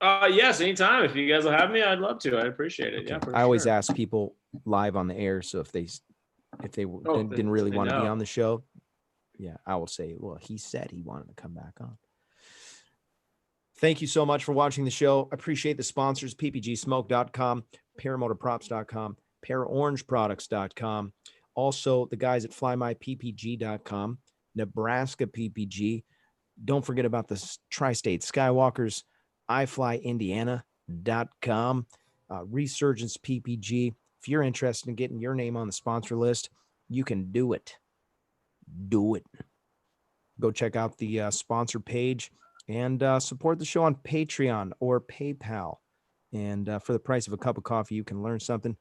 Yes, anytime. If you guys will have me, I'd love to. I appreciate it. Okay. Yeah, I always ask people live on the air. So if they didn't really want to be on the show, yeah, I will say, well, he said he wanted to come back on. Thank you so much for watching the show. I appreciate the sponsors, ppgsmoke.com, paramotorprops.com, paraorangeproducts.com. Also, the guys at flymyppg.com, Nebraska PPG. Don't forget about the Tri-State Skywalkers, iflyindiana.com, Resurgence PPG. If you're interested in getting your name on the sponsor list, you can do it. Do it. Go check out the sponsor page and support the show on Patreon or PayPal. And for the price of a cup of coffee, you can learn something,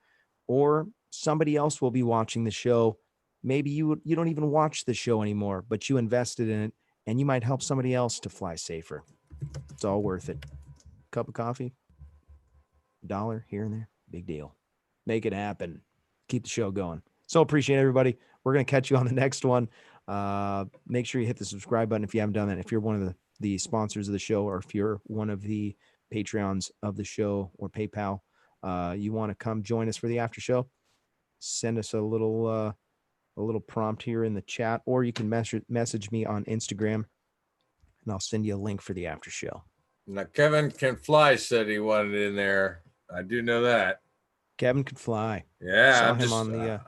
or somebody else will be watching the show. Maybe you don't even watch the show anymore, but you invested in it, and you might help somebody else to fly safer. It's all worth it. Cup of coffee, $1 here and there, big deal. Make it happen. Keep the show going. So appreciate everybody. We're going to catch you on the next one. Make sure you hit the subscribe button if you haven't done that. If you're one of the sponsors of the show, or if you're one of the Patreons of the show or PayPal, you want to come join us for the after show, send us a little prompt here in the chat, or you can message me on Instagram, and I'll send you a link for the after show. Now, Kevin Can Fly said he wanted in there. I do know that. Kevin Can Fly. Yeah,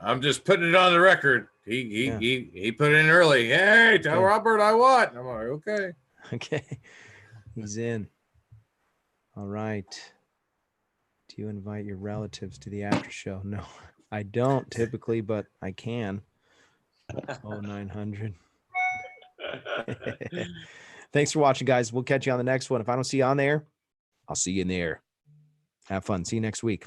I'm just putting it on the record. He put it in early. Hey, tell Robert I want. I'm like, okay. Okay. He's in. All right. Do you invite your relatives to the after show? No, I don't typically, but I can. 0900. Thanks for watching, guys. We'll catch you on the next one. If I don't see you on there, I'll see you in the air. Have fun. See you next week.